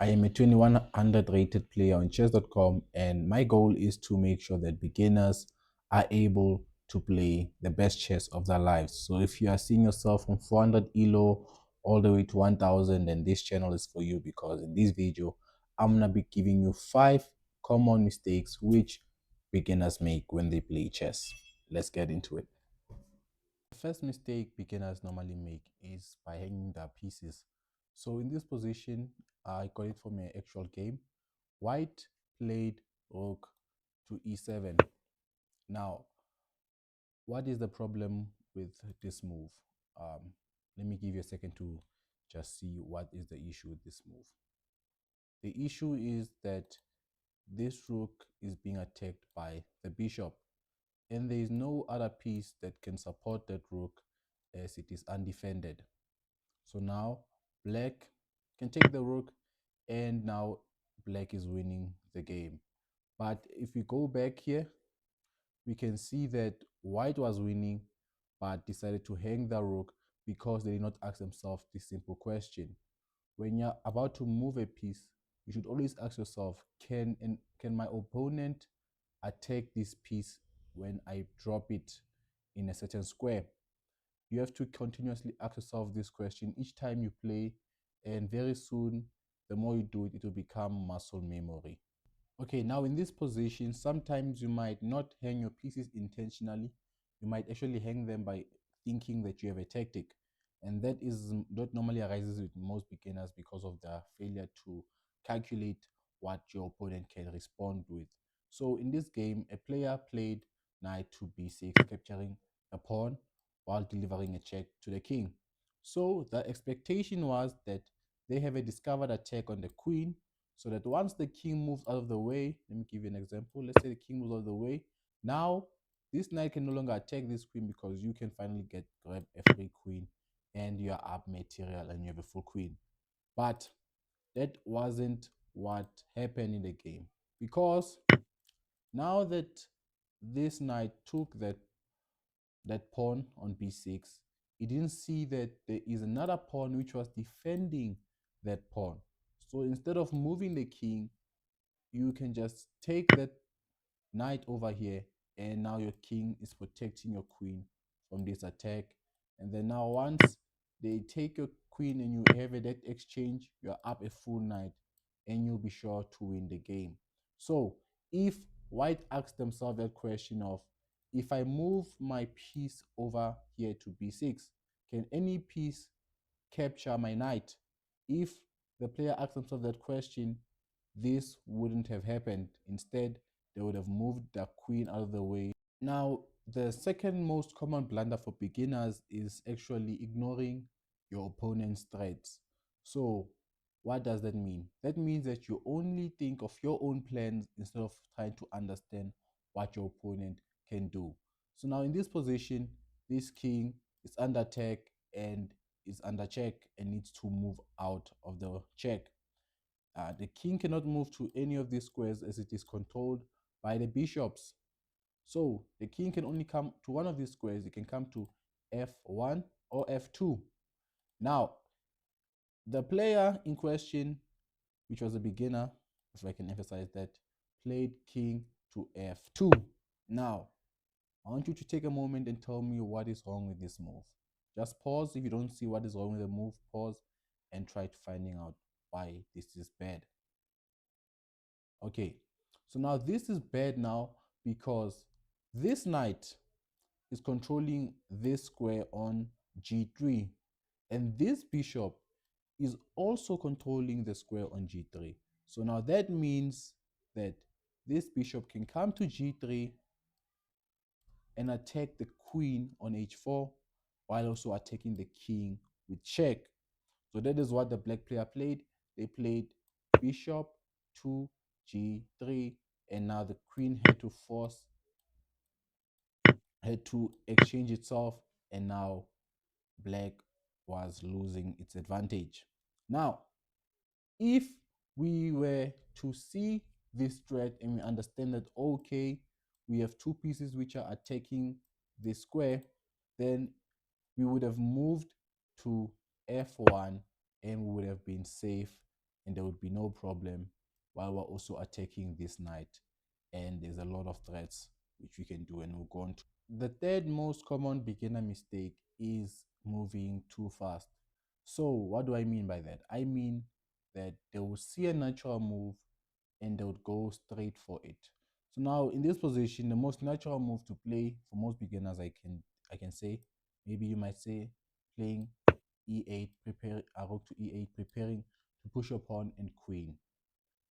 I am a 2100 rated player on chess.com, and my goal is to make sure that beginners are able to play the best chess of their lives. So if you are seeing yourself from 400 elo all the way to 1000, then this channel is for you, because in this video I'm going to be giving you 5 common mistakes which beginners make when they play chess. Let's get into it. The first mistake beginners normally make is by hanging their pieces. So in this position, I got it from an actual game. White played rook to e7. Now, what is the problem with this move? Let me give you a second to just see what is the issue with this move. The issue is that this rook is being attacked by the bishop, and there is no other piece that can support that rook as it is undefended. So now black can take the rook, and now black is winning the game. But if we go back here, we can see that white was winning but decided to hang the rook because they did not ask themselves this simple question. When you're about to move a piece, you should always ask yourself, can my opponent attack this piece when I drop it in a certain square? You have to continuously ask yourself this question each time you play, and very soon, the more you do it, it will become muscle memory. Okay, now in this position, sometimes you might not hang your pieces intentionally. You might actually hang them by thinking that you have a tactic. And that normally arises with most beginners because of their failure to calculate what your opponent can respond with. So in this game, a player played knight to b6, capturing a pawn while delivering a check to the king. So the expectation was that they have a discovered attack on the queen, so that once the king moves out of the way, let me give you an example. Let's say the king moves out of the way. Now, this knight can no longer attack this queen because you can finally grab a free queen, and you are up material and you have a full queen. But that wasn't what happened in the game, because now that this knight took that pawn on b6, he didn't see that there is another pawn which was defending that pawn. So instead of moving the king, you can just take that knight over here, and now your king is protecting your queen from this attack. And then now once they take your queen and you have a that exchange, you're up a full knight, and you'll be sure to win the game. So if white asks themselves that question of, if I move my piece over here to b6, can any piece capture my knight? If the player asks themselves that question, this wouldn't have happened. Instead, they would have moved the queen out of the way. Now, the second most common blunder for beginners is actually ignoring your opponent's threats. So, what does that mean? That means that you only think of your own plans instead of trying to understand what your opponent can do. So now in this position, this king is under attack and is under check and needs to move out of the check. The king cannot move to any of these squares as it is controlled by the bishops. So the king can only come to one of these squares. It can come to f1 or f2. Now, the player in question, which was a beginner, if I can emphasize that, played king to f2. Now, I want you to take a moment and tell me what is wrong with this move. Just pause. If you don't see what is wrong with the move, pause and try to finding out why this is bad. Okay, so now this is bad now because this knight is controlling this square on g3, and this bishop is also controlling the square on g3. So now that means that this bishop can come to g3 and attack the queen on h4 while also attacking the king with check. So that is what the black player played. They played bishop to g3, and now the queen had to exchange itself, and now black was losing its advantage. Now, if we were to see this threat and we understand that, okay, we have two pieces which are attacking this square, then we would have moved to f1 and we would have been safe and there would be no problem while we're also attacking this knight. And there's a lot of threats which we can do, and we'll go on to. The third most common beginner mistake is moving too fast. So what do I mean by that? I mean that they will see a natural move and they would go straight for it. So now in this position, the most natural move to play for most beginners, I can say, maybe you might say, playing e8, prepare a rook to e8, preparing to push your pawn and queen.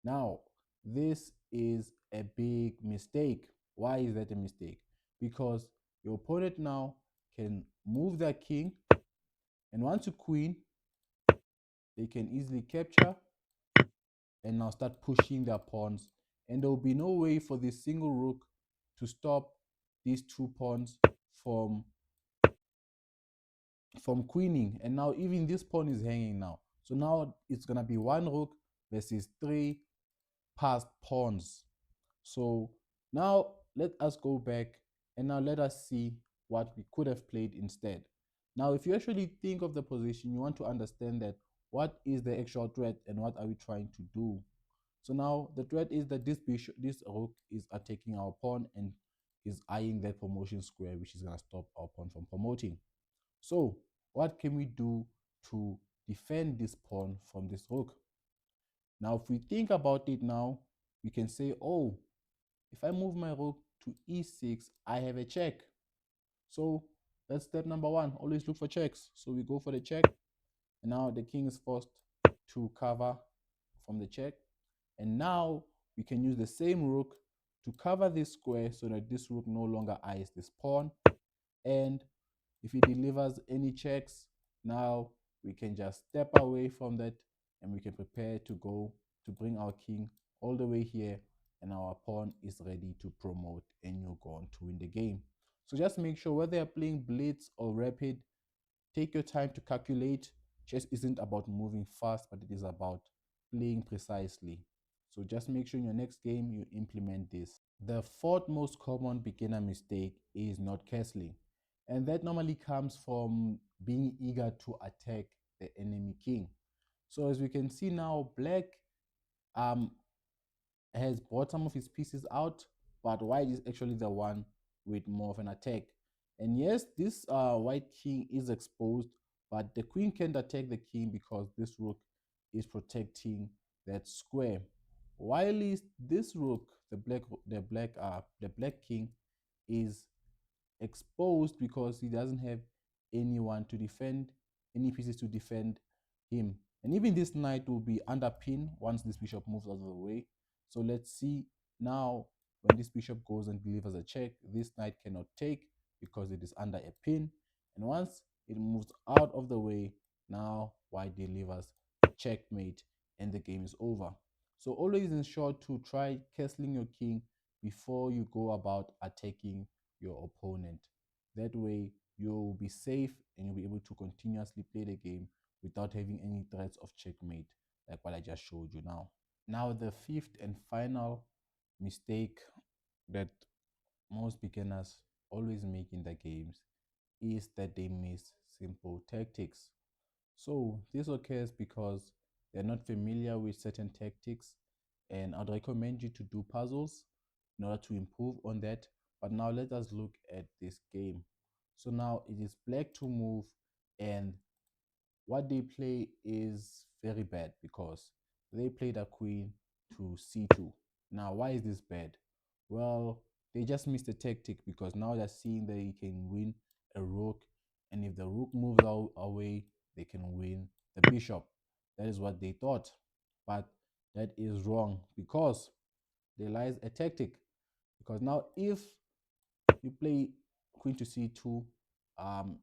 Now, this is a big mistake. Why is that a mistake? Because your opponent now can move their king, and once you queen, they can easily capture and now start pushing their pawns. And there will be no way for this single rook to stop these two pawns from from queening. And now even this pawn is hanging now. So now it's gonna be one rook versus three passed pawns. So now let us go back and now let us see what we could have played instead. Now, if you actually think of the position, you want to understand that what is the actual threat and what are we trying to do. So now the threat is that this rook is attacking our pawn and is eyeing that promotion square, which is gonna stop our pawn from promoting. So what can we do to defend this pawn from this rook? Now, if we think about it now, we can say, oh, if I move my rook to e6, I have a check. So that's step number one. Always look for checks. So we go for the check. And now the king is forced to cover from the check. And now we can use the same rook to cover this square so that this rook no longer eyes this pawn. And if he delivers any checks, now we can just step away from that and we can prepare to go to bring our king all the way here, and our pawn is ready to promote and you're going to win the game. So just make sure whether you're playing blitz or rapid, take your time to calculate. Chess isn't about moving fast, but it is about playing precisely. So just make sure in your next game you implement this. The fourth most common beginner mistake is not castling. And that normally comes from being eager to attack the enemy king. So as we can see now, black um, has brought some of his pieces out, but white is actually the one with more of an attack. And yes, this white king is exposed, but the queen can't attack the king because this rook is protecting that square. While is this rook, the black king, is exposed because he doesn't have anyone to defend, any pieces to defend him. And even this knight will be under pin once this bishop moves out of the way. So let's see now, when this bishop goes and delivers a check, this knight cannot take because it is under a pin. And once it moves out of the way, now white delivers checkmate and the game is over. So always ensure to try castling your king before you go about attacking your opponent. That way, you'll be safe and you'll be able to continuously play the game without having any threats of checkmate, like what I just showed you now. Now, the fifth and final mistake that most beginners always make in their games is that they miss simple tactics. So this occurs because they're not familiar with certain tactics, and I'd recommend you to do puzzles in order to improve on that. But now let us look at this game. So now it is black to move, and what they play is very bad because they played a queen to c2. Now, why is this bad? Well, they just missed the tactic because now they're seeing that you can win a rook, and if the rook moves away, they can win the bishop. That is what they thought, but that is wrong because there lies a tactic. Because now, if you play queen to c2, um,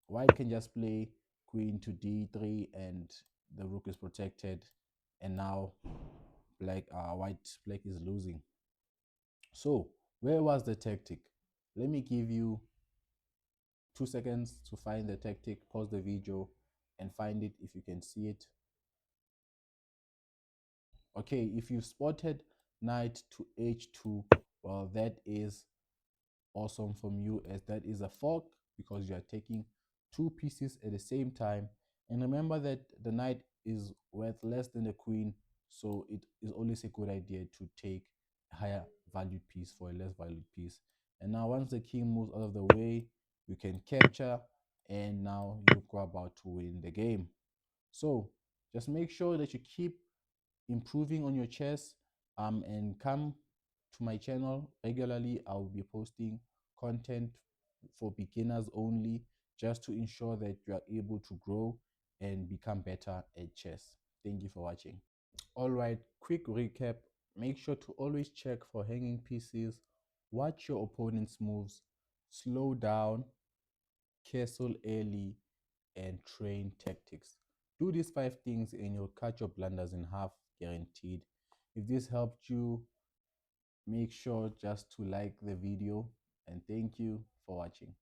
white can just play queen to d3, and the rook is protected, and now black is losing. So where was the tactic? Let me give you 2 seconds to find the tactic. Pause the video and find it if you can see it. Okay, if you've spotted knight to h2, well, that is awesome from you, as that is a fork because you are taking two pieces at the same time. And remember that the knight is worth less than the queen, so it is always a good idea to take a higher valued piece for a less valued piece. And now once the king moves out of the way, you can capture, and now you go about to win the game. So just make sure that you keep improving on your chess, and come to my channel regularly. I'll be posting content for beginners only, just to ensure that you are able to grow and become better at chess. Thank you for watching. All right, quick recap. Make sure to always check for hanging pieces, watch your opponent's moves, slow down, castle early, and train tactics. Do these 5 things and you'll cut your blunders in half, guaranteed. If this helped you, make sure just to like the video, and thank you for watching.